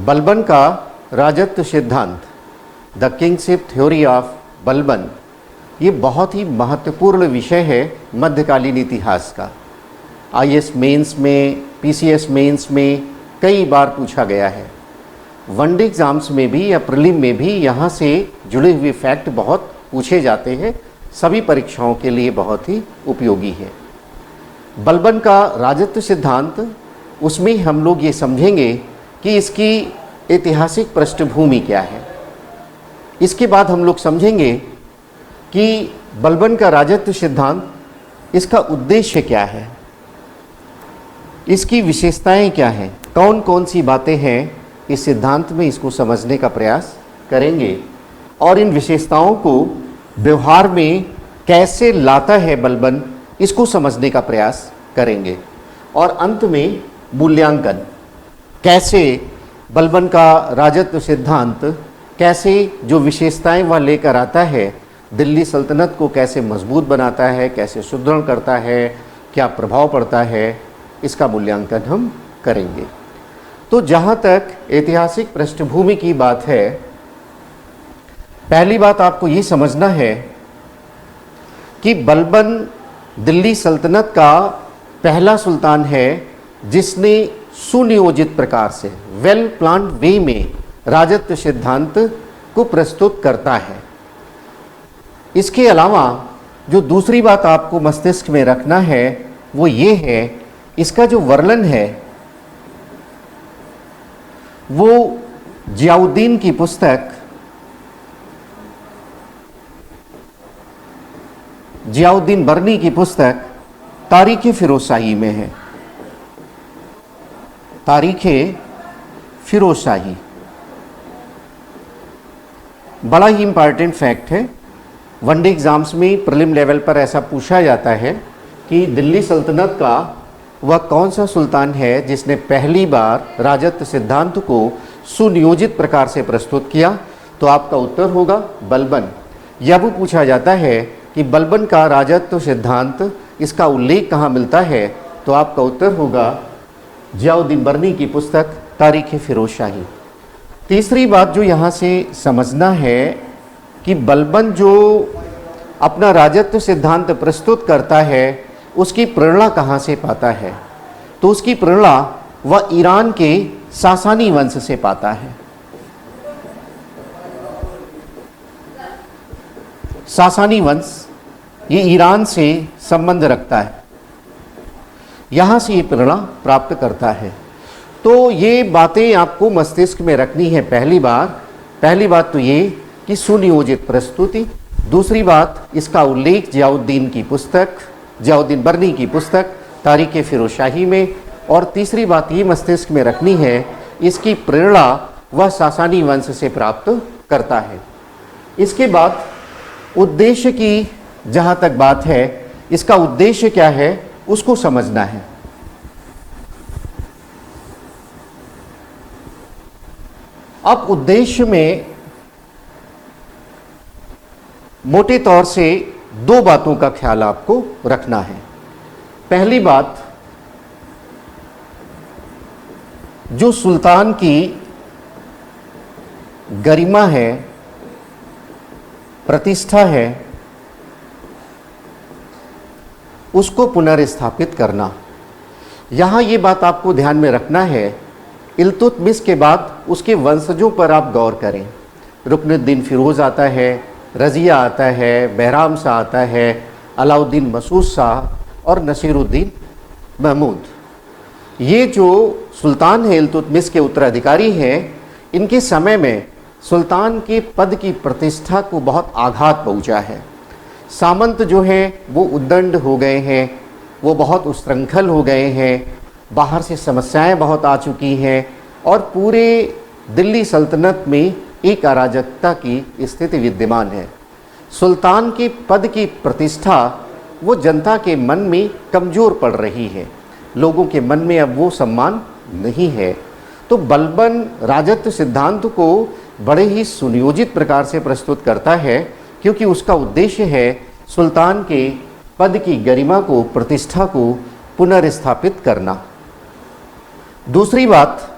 बलबन का राजत्व सिद्धांत, the kingship theory of Balban, ये बहुत ही महत्वपूर्ण विषय है मध्यकालीन इतिहास का। आईएएस मेंस में, पीसीएस मेंस में कई बार पूछा गया है। वनडे एग्ज़ाम्स में भी या प्रीलिम में भी यहाँ से जुड़े हुए फैक्ट बहुत पूछे जाते हैं, सभी परीक्षाओं के लिए बहुत ही उपयोगी है। बलबन का राजत्व सिद्धांत, उसमें हम लोग ये समझेंगे कि इसकी ऐतिहासिक पृष्ठभूमि क्या है। इसके बाद हम लोग समझेंगे कि बलबन का राजत्व सिद्धांत, इसका उद्देश्य क्या है, इसकी विशेषताएं क्या हैं, कौन कौन सी बातें हैं इस सिद्धांत में, इसको समझने का प्रयास करेंगे और इन विशेषताओं को व्यवहार में कैसे लाता है बलबन, इसको समझने का प्रयास करेंगे। और अंत में मूल्यांकन, कैसे बलबन का राजत्व सिद्धांत, कैसे जो विशेषताएं वह लेकर आता है, दिल्ली सल्तनत को कैसे मजबूत बनाता है, कैसे सुदृढ़ करता है, क्या प्रभाव पड़ता है, इसका मूल्यांकन हम करेंगे। तो जहाँ तक ऐतिहासिक पृष्ठभूमि की बात है, पहली बात आपको ये समझना है कि बलबन दिल्ली सल्तनत का पहला सुल्तान है जिसने सुनियोजित प्रकार से, वेल प्लान्ड वे में राजत्व सिद्धांत को प्रस्तुत करता है। इसके अलावा जो दूसरी बात आपको मस्तिष्क में रखना है वो ये है, इसका जो वर्णन है वो जियाउद्दीन की पुस्तक, जियाउद्दीन बर्नी की पुस्तक तारीख़ फिरोज़शाही में है। तारीख़ फिरोज़शाही बड़ा ही इम्पॉर्टेंट फैक्ट है। वनडे एग्ज़ाम्स में प्रीलिम लेवल पर ऐसा पूछा जाता है कि दिल्ली सल्तनत का वह कौन सा सुल्तान है जिसने पहली बार राजत्व सिद्धांत को सुनियोजित प्रकार से प्रस्तुत किया, तो आपका उत्तर होगा बलबन। जब पूछा जाता है कि बलबन का राजत्व सिद्धांत, इसका उल्लेख कहाँ मिलता है, तो आपका उत्तर होगा जियाउद्दीन बर्नी की पुस्तक तारीख़ फिरोज़शाही। तीसरी बात जो यहाँ से समझना है कि बलबन जो अपना राजत्व सिद्धांत प्रस्तुत करता है उसकी प्रेरणा कहाँ से पाता है, तो उसकी प्रेरणा वह ईरान के सासानी वंश से पाता है। सासानी वंश ये ईरान से संबंध रखता है, यहाँ से ये प्रेरणा प्राप्त करता है। तो ये बातें आपको मस्तिष्क में रखनी है। पहली बात तो ये कि सुनियोजित प्रस्तुति, दूसरी बात इसका उल्लेख जियाउद्दीन की पुस्तक, जियाउद्दीन बर्नी की पुस्तक तारीख़ फिरोज़शाही में, और तीसरी बात ये मस्तिष्क में रखनी है, इसकी प्रेरणा वह सासानी वंश से प्राप्त करता है। इसके बाद उद्देश्य की जहाँ तक बात है, इसका उद्देश्य क्या है उसको समझना है। अब उद्देश्य में मोटे तौर से दो बातों का ख्याल आपको रखना है। पहली बात, जो सुल्तान की गरिमा है, प्रतिष्ठा है, उसको पुनर्स्थापित करना। यहाँ ये बात आपको ध्यान में रखना है, इल्तुतमिश के बाद उसके वंशजों पर आप गौर करें। रुकनुद्दीन फिरोज़ आता है, रज़िया आता है, बहराम शाह आता है, अलाउद्दीन मसूद शाह और नसीरुद्दीन महमूद। ये जो सुल्तान है इल्तुतमिश के उत्तराधिकारी हैं, इनके समय में सुल्तान के पद की प्रतिष्ठा को बहुत आघात पहुंचा है। सामंत जो हैं वो उद्दंड हो गए हैं, वो बहुत उच्छृंखल हो गए हैं, बाहर से समस्याएं बहुत आ चुकी हैं और पूरे दिल्ली सल्तनत में एक अराजकता की स्थिति विद्यमान है। सुल्तान के पद की प्रतिष्ठा वो जनता के मन में कमज़ोर पड़ रही है, लोगों के मन में अब वो सम्मान नहीं है। तो बलबन राजत्व सिद्धांत को बड़े ही सुनियोजित प्रकार से प्रस्तुत करता है, क्योंकि उसका उद्देश्य है सुल्तान के पद की गरिमा को, प्रतिष्ठा को पुनर्स्थापित करना। दूसरी बात,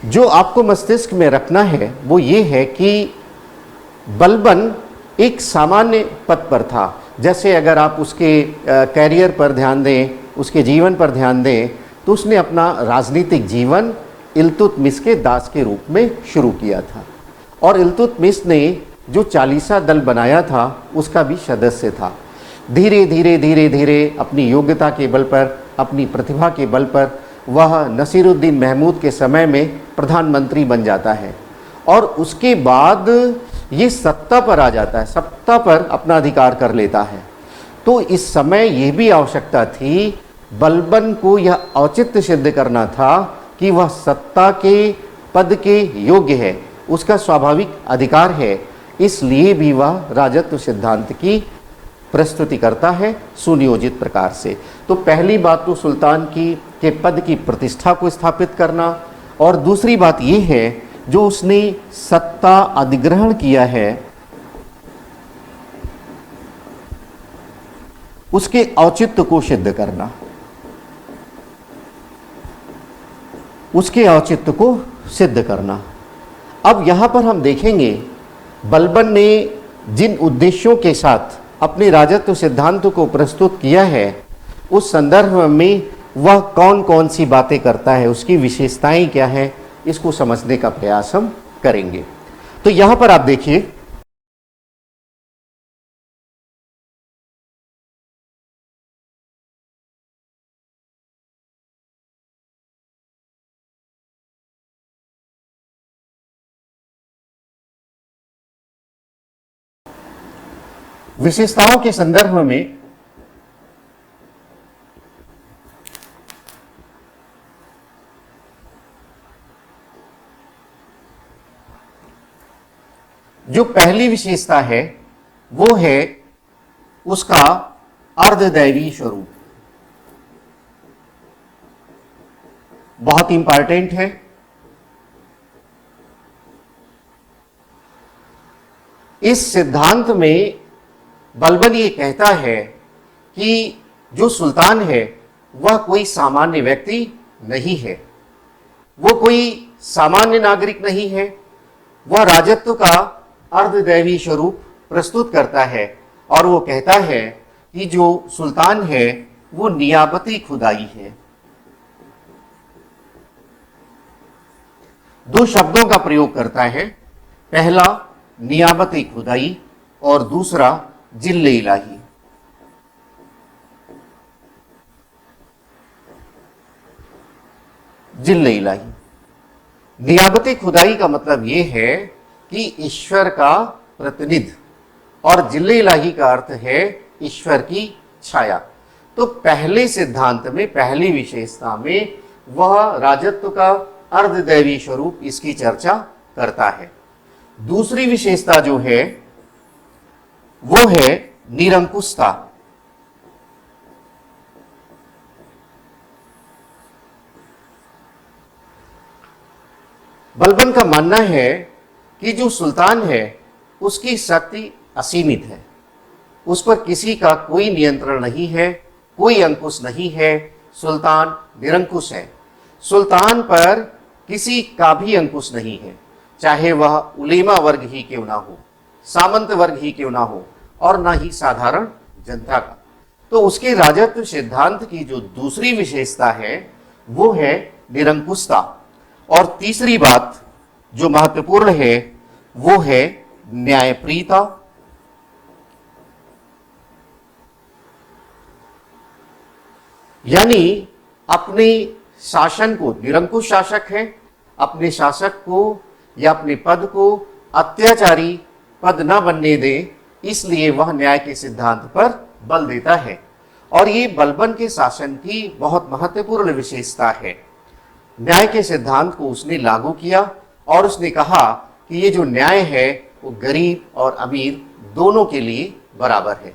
जो आपको मस्तिष्क में रखना है वो ये है कि बलबन एक सामान्य पद पर था। जैसे अगर आप उसके कैरियर पर ध्यान दें, उसके जीवन पर ध्यान दें, तो उसने अपना राजनीतिक जीवन इल्तुतमिश के दास के रूप में शुरू किया था और इल्तुतमिश ने जो चालीसा दल बनाया था उसका भी सदस्य था। धीरे धीरे धीरे धीरे अपनी योग्यता के बल पर, अपनी प्रतिभा के बल पर वह नसीरुद्दीन महमूद के समय में प्रधानमंत्री बन जाता है और उसके बाद ये सत्ता पर आ जाता है, सत्ता पर अपना अधिकार कर लेता है। तो इस समय ये भी आवश्यकता थी, बलबन को यह औचित्य सिद्ध करना था कि वह सत्ता के पद के योग्य है, उसका स्वाभाविक अधिकार है, इसलिए भी वह राजत्व सिद्धांत की प्रस्तुति करता है सुनियोजित प्रकार से। तो पहली बात तो सुल्तान की के पद की प्रतिष्ठा को स्थापित करना, और दूसरी बात ये है जो उसने सत्ता अधिग्रहण किया है उसके औचित्य को सिद्ध करना, उसके औचित्य को सिद्ध करना। अब यहां पर हम देखेंगे बलबन ने जिन उद्देश्यों के साथ अपने राजत्व सिद्धांत को प्रस्तुत किया है उस संदर्भ में वह कौन कौन सी बातें करता है, उसकी विशेषताएं क्या हैं, इसको समझने का प्रयास हम करेंगे। तो यहां पर आप देखिए, विशेषताओं के संदर्भ में जो पहली विशेषता है वो है उसका अर्धदैवी स्वरूप। बहुत इंपॉर्टेंट है। इस सिद्धांत में बलबन ये कहता है कि जो सुल्तान है वह कोई सामान्य व्यक्ति नहीं है, वो कोई सामान्य नागरिक नहीं है, वह राजत्व का अर्धदैवी स्वरूप प्रस्तुत करता है और वो कहता है कि जो सुल्तान है वो नियाबती खुदाई है। दो शब्दों का प्रयोग करता है, पहला नियाबती खुदाई और दूसरा जिल्ले इलाही। जिल्ले इलाही, नियाबती खुदाई का मतलब यह है कि ईश्वर का प्रतिनिधि, और जिल्ले इलाही का अर्थ है ईश्वर की छाया। तो पहले सिद्धांत में, पहली विशेषता में वह राजत्व का अर्धदैवी स्वरूप इसकी चर्चा करता है। दूसरी विशेषता जो है वो है निरंकुशता। बलबन का मानना है कि जो सुल्तान है उसकी शक्ति असीमित है, उस पर किसी का कोई नियंत्रण नहीं है, कोई अंकुश नहीं है, सुल्तान निरंकुश है। सुल्तान पर किसी का भी अंकुश नहीं है, चाहे वह उलेमा वर्ग ही क्यों ना हो, सामंत वर्ग ही क्यों ना हो, और ना ही साधारण जनता का। तो उसके राजत्व सिद्धांत की जो दूसरी विशेषता है वो है निरंकुशता। और तीसरी बात जो महत्वपूर्ण है वो है न्यायप्रियता। यानी अपने शासन को, निरंकुश शासक है, अपने शासक को या अपने पद को अत्याचारी पद न बनने दे, इसलिए वह न्याय के सिद्धांत पर बल देता है। और ये बलबन के शासन की बहुत महत्वपूर्ण विशेषता है। न्याय के सिद्धांत को उसने लागू किया और उसने कहा कि ये जो न्याय है वो गरीब और अमीर दोनों के लिए बराबर है।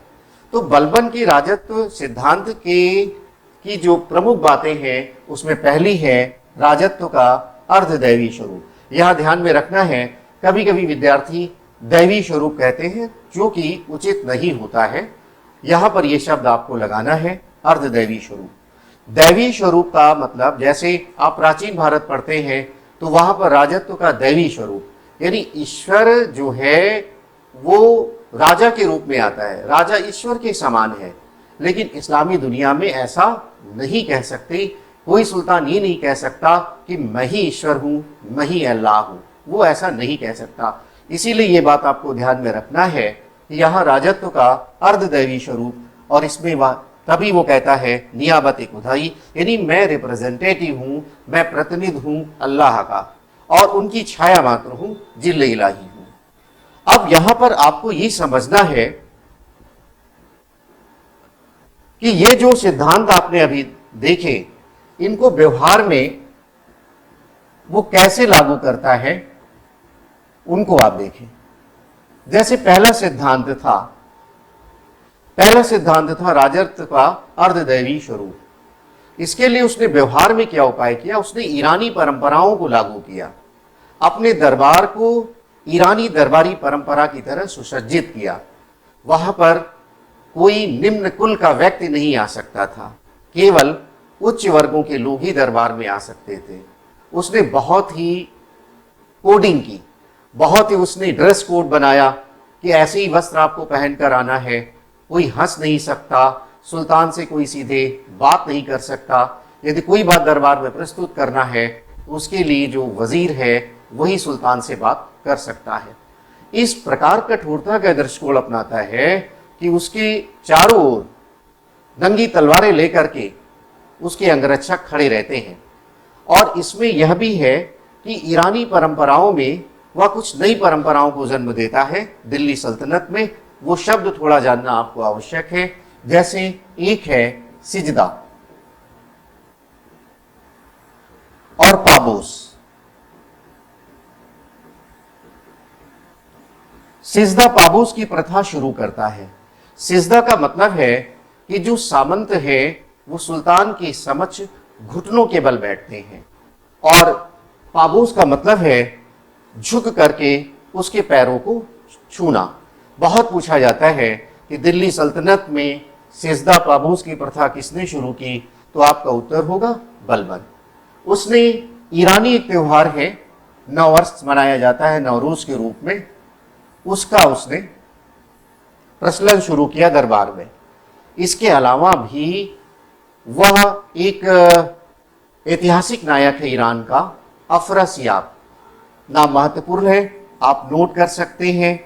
तो बलबन के राजत्व सिद्धांत की जो प्रमुख बातें हैं उसमें पहली है राजत्व का अर्धदैवी स्वरूप। यह ध्यान में रखना है, कभी कभी विद्यार्थी दैवी स्वरूप कहते हैं जो कि उचित नहीं होता है। यहाँ पर यह शब्द आपको लगाना है, अर्धदैवी स्वरूप। दैवी स्वरूप का मतलब, जैसे आप प्राचीन भारत पढ़ते हैं तो वहां पर राजत्व का दैवी स्वरूप यानी ईश्वर जो है वो राजा के रूप में आता है, राजा ईश्वर के समान है। लेकिन इस्लामी दुनिया में ऐसा नहीं कह सकते, कोई सुल्तान ये नहीं कह सकता कि मैं ही ईश्वर हूं, मैं ही अल्लाह हूं, वो ऐसा नहीं कह सकता। इसीलिए ये बात आपको ध्यान में रखना है कि यहाँ राजत्व का अर्धदैवी स्वरूप, और इसमें वह तभी वो कहता है नियाबत खुदाई, यानी मैं रिप्रेजेंटेटिव हूं, मैं प्रतिनिधि हूं अल्लाह का और उनकी छाया मात्र हूं, जिल्ले इलाही हूं। अब यहां पर आपको ये समझना है कि ये जो सिद्धांत आपने अभी देखे, इनको व्यवहार में वो कैसे लागू करता है उनको आप देखें। जैसे पहला सिद्धांत था राजत्व का अर्धदैवी स्वरूप। इसके लिए उसने व्यवहार में क्या उपाय किया, उसने ईरानी परंपराओं को लागू किया, अपने दरबार को ईरानी दरबारी परंपरा की तरह सुसज्जित किया। वहां पर कोई निम्न कुल का व्यक्ति नहीं आ सकता था, केवल उच्च वर्गों के लोग ही दरबार में आ सकते थे। उसने बहुत ही कोडिंग की, बहुत ही उसने ड्रेस कोड बनाया कि ऐसे ही वस्त्र आपको पहनकर आना है, कोई हंस नहीं सकता, सुल्तान से कोई सीधे बात नहीं कर सकता। यदि कोई बात दरबार में प्रस्तुत करना है तो उसके लिए जो वजीर है वही सुल्तान से बात कर सकता है। इस प्रकार कठोरता का दृष्टिकोण अपनाता है कि उसके चारों ओर नंगी तलवारें लेकर के उसके अंगरक्षक खड़े रहते हैं। और इसमें यह भी है कि ईरानी परंपराओं में वह कुछ नई परंपराओं को जन्म देता है दिल्ली सल्तनत में। वो शब्द थोड़ा जानना आपको आवश्यक है। जैसे एक है सिजदा और पाबोस। सिजदा पाबोस की प्रथा शुरू करता है। सिजदा का मतलब है कि जो सामंत है वो सुल्तान के समक्ष घुटनों के बल बैठते हैं, और पाबोस का मतलब है झुक करके उसके पैरों को छूना। बहुत पूछा जाता है कि दिल्ली सल्तनत में सिजदा पाबोस की प्रथा किसने शुरू की, तो आपका उत्तर होगा बलबन। उसने ईरानी एक त्यौहार है, नववर्ष मनाया जाता है नवरोज के रूप में, उसका उसने प्रचलन शुरू किया दरबार में। इसके अलावा भी वह एक ऐतिहासिक नायक है ईरान का, अफरासियाब। नाम महत्वपूर्ण है, आप नोट कर सकते हैं,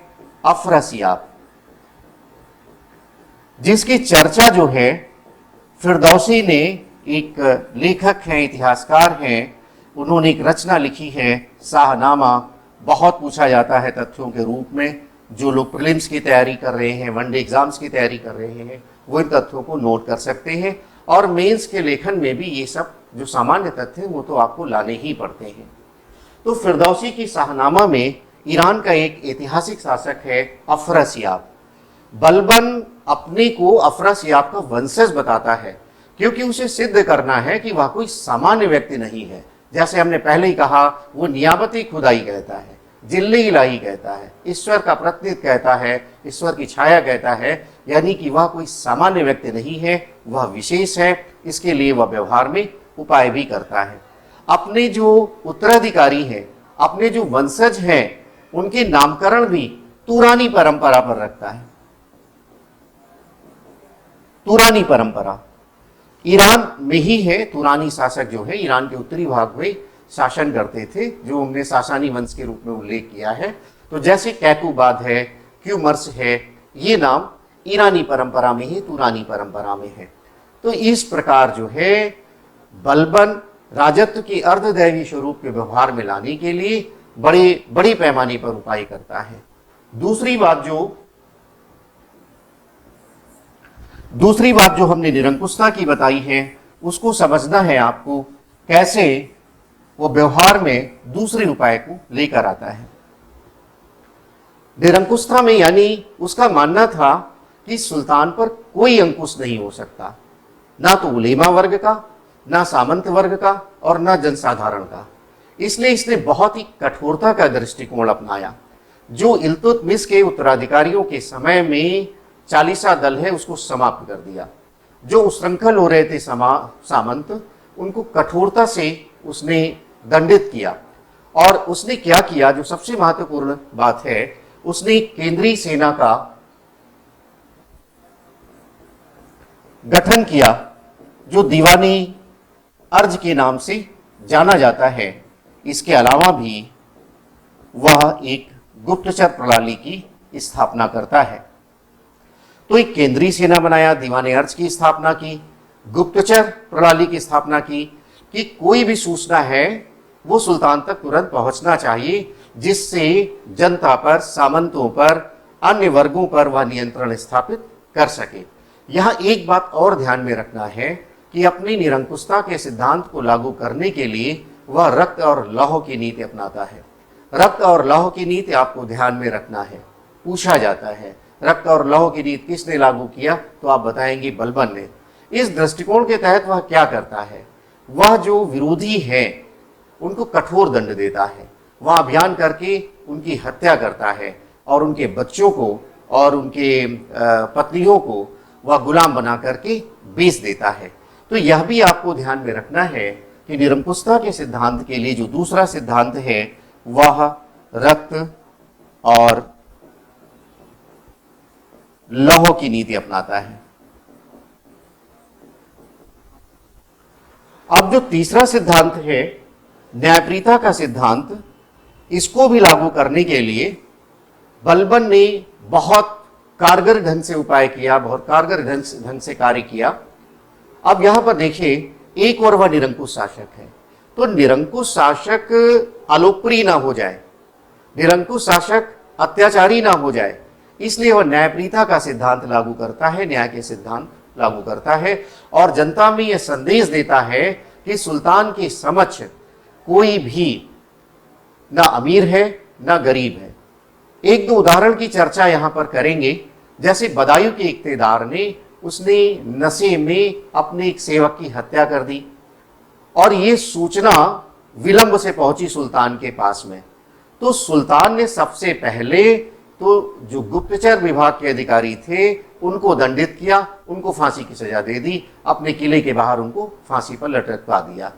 अफरासियाब, जिसकी चर्चा जो है फिरदौसी ने, एक लेखक हैं, इतिहासकार हैं, उन्होंने एक रचना लिखी है शाहनामा। बहुत पूछा जाता है तथ्यों के रूप में। जो लोग प्रीलिम्स की तैयारी कर रहे हैं, वनडे एग्जाम्स की तैयारी कर रहे हैं, वो इन तथ्यों को नोट कर सकते हैं। और मेंस के लेखन में भी ये सब जो सामान्य तथ्य हैं वो तो आपको लाने ही पड़ते हैं। तो फिरदौसी की शाहनामा में ईरान का एक ऐतिहासिक शासक है अफरासियाब। बलबन अपने को अफरासियाब का वंशज बताता है, क्योंकि उसे सिद्ध करना है कि वह कोई सामान्य व्यक्ति नहीं है। जैसे हमने पहले ही कहा, वो नियाबती खुदाई कहता है, जिल्ले इलाही कहता है, ईश्वर का प्रतिनिधि कहता है, ईश्वर की छाया कहता है, यानी कि वह कोई सामान्य व्यक्ति नहीं है, वह विशेष है। इसके लिए वह व्यवहार में उपाय भी करता है। अपने जो उत्तराधिकारी हैं, अपने जो वंशज हैं, उनके नामकरण भी तुरानी परंपरा पर रखता है। तुरानी परंपरा ईरान में ही है। तुरानी शासक जो है ईरान के उत्तरी भाग में शासन करते थे, जो हमने सासानी वंश के रूप में उल्लेख किया है। तो जैसे कैकुबाद है, क्यूमर्स है, ये नाम ईरानी परंपरा में ही, तुरानी परंपरा में है। तो इस प्रकार जो है बलबन राजत्व की अर्धदैवी स्वरूप के व्यवहार में लाने के लिए बड़े पैमाने पर उपाय करता है। दूसरी बात जो हमने निरंकुशता की बताई है, उसको समझना है आपको, कैसे वो व्यवहार में दूसरे उपाय को लेकर आता है। निरंकुशता में यानी उसका मानना था कि सुल्तान पर कोई अंकुश नहीं हो सकता, ना तो उलेमा वर्ग का, ना सामंत वर्ग का, और ना जनसाधारण का। इसलिए इसने बहुत ही कठोरता का दृष्टिकोण अपनाया। जो इल्तुतमिश के उत्तराधिकारियों के समय में चालीसा दल है, उसको समाप्त कर दिया। जो उश्रृंखल हो रहे थे सामंत, उनको कठोरता से उसने दंडित किया। और उसने क्या किया, जो सबसे महत्वपूर्ण बात है, उसने केंद्रीय सेना का गठन किया जो दीवानी अर्ज के नाम से जाना जाता है। इसके अलावा भी वह एक गुप्तचर प्रणाली की स्थापना करता है। तो एक केंद्रीय सेना बनाया, दीवाने अर्ज की स्थापना की, गुप्तचर प्रणाली की स्थापना की कि कोई भी सूचना है वो सुल्तान तक तुरंत पहुंचना चाहिए, जिससे जनता पर, सामंतों पर, अन्य वर्गों पर वह नियंत्रण स्थापित कर सके। यहाँ एक बात और ध्यान में रखना है कि अपनी निरंकुशता के सिद्धांत को लागू करने के लिए वह रक्त और लौह की नीति अपनाता है। रक्त और लौह की नीति आपको ध्यान में रखना है। पूछा जाता है रक्त और लौह की नीति किसने लागू किया, तो आप बताएंगे बलबन ने। इस दृष्टिकोण के तहत वह क्या करता है, वह जो विरोधी है उनको कठोर दंड देता है। वह अभियान करके उनकी हत्या करता है और उनके बच्चों को और उनके पत्नियों को वह गुलाम बना करके बेच देता है। तो यह भी आपको ध्यान में रखना है कि निरंकुशता के सिद्धांत के लिए जो दूसरा सिद्धांत है वह रक्त और लौह की नीति अपनाता है। अब जो तीसरा सिद्धांत है न्यायप्रियता का सिद्धांत, इसको भी लागू करने के लिए बलबन ने बहुत कारगर ढंग से उपाय किया, बहुत कारगर ढंग से कार्य किया। अब यहां पर देखिए, एक और वह निरंकुश शासक है, तो निरंकुश शासक अलोकप्रिय ना हो जाए, निरंकुश शासक अत्याचारी ना हो जाए, इसलिए वह न्यायप्रियता का सिद्धांत लागू करता है, न्याय के सिद्धांत लागू करता है और जनता में यह संदेश देता है कि सुल्तान के समक्ष कोई भी ना अमीर है ना गरीब है। एक दो उदाहरण की चर्चा यहां पर करेंगे। जैसे बदायूं के इक्तेदार ने, उसने नशे में अपने एक सेवक की हत्या कर दी और ये सूचना विलंब से पहुंची सुल्तान के पास में। तो सुल्तान ने सबसे पहले तो जो गुप्तचर विभाग के अधिकारी थे उनको दंडित किया, उनको फांसी की सजा दे दी, अपने किले के बाहर उनको फांसी पर लटकवा दिया।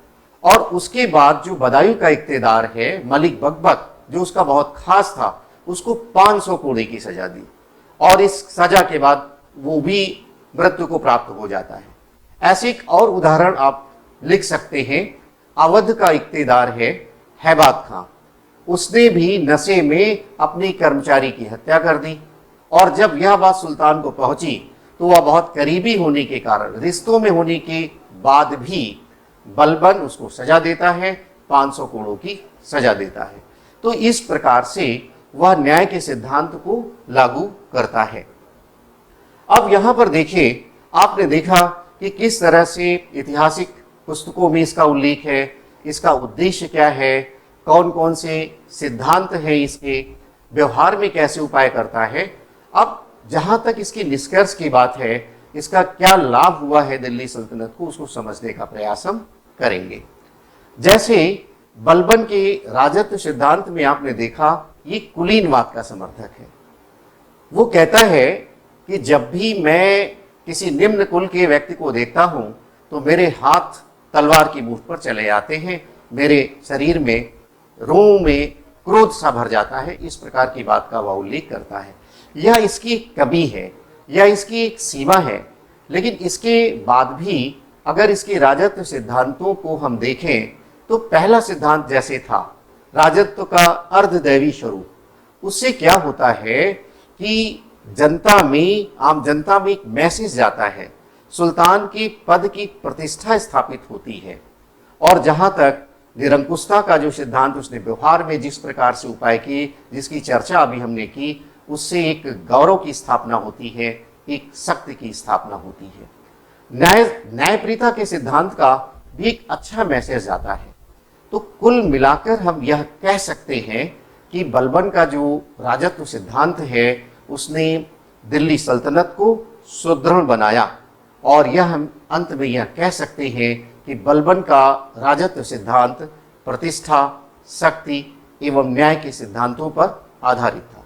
और उसके बाद जो बदायूं का इक्तेदार है मलिक बकबक, जो उसका बहुत खास था, उसको 500 कोड़े की सजा दी और इस सजा के बाद वो भी मृत्यु को प्राप्त हो जाता है। ऐसे एक और उदाहरण आप लिख सकते हैं। अवध का इक्तेदार है हैबात खां, उसने भी नशे में अपने कर्मचारी की हत्या कर दी और जब यह बात सुल्तान को पहुंची तो वह बहुत करीबी होने के कारण, रिश्तों में होने के बाद भी बलबन उसको सजा देता है, 500 कोड़ों की सजा देता है। तो इस प्रकार से वह न्याय के सिद्धांत को लागू करता है। अब यहां पर देखिए, आपने देखा कि किस तरह से ऐतिहासिक पुस्तकों में इसका उल्लेख है, इसका उद्देश्य क्या है, कौन कौन से सिद्धांत हैं, इसके व्यवहार में कैसे उपाय करता है। अब जहां तक इसके निष्कर्ष की बात है, इसका क्या लाभ हुआ है दिल्ली सल्तनत को, उसको समझने का प्रयास हम करेंगे। जैसे बलबन के राजत्व सिद्धांत में आपने देखा, ये कुलीनवाद का समर्थक है। वो कहता है कि जब भी मैं किसी निम्न कुल के व्यक्ति को देखता हूं तो मेरे हाथ तलवार की मुठ पर चले आते हैं, मेरे शरीर में, रों में क्रोध सा भर जाता है। इस प्रकार की बात का वह उल्लेख करता है। यह इसकी एक कमी है, यह इसकी एक सीमा है। लेकिन इसके बाद भी अगर इसके राजत्व सिद्धांतों को हम देखें तो पहला सिद्धांत जैसे था राजत्व का अर्धदैवी स्वरूप, उससे क्या होता है कि जनता में, आम जनता में एक मैसेज जाता है, सुल्तान के पद की प्रतिष्ठा स्थापित होती है। और जहां तक निरंकुशता का जो सिद्धांत उसने व्यवहार में जिस प्रकार से उपाय किए, जिसकी चर्चा अभी हमने की, उससे एक गौरव की स्थापना होती है, एक शक्ति की स्थापना होती है। न्यायप्रियता के सिद्धांत का भी एक अच्छा मैसेज आता है। तो कुल मिलाकर हम यह कह सकते हैं कि बलबन का जो राजत्व सिद्धांत है उसने दिल्ली सल्तनत को सुदृढ़ बनाया और यह हम अंत में यह कह सकते हैं कि बलबन का राजत्व सिद्धांत प्रतिष्ठा, शक्ति एवं न्याय के सिद्धांतों पर आधारित था।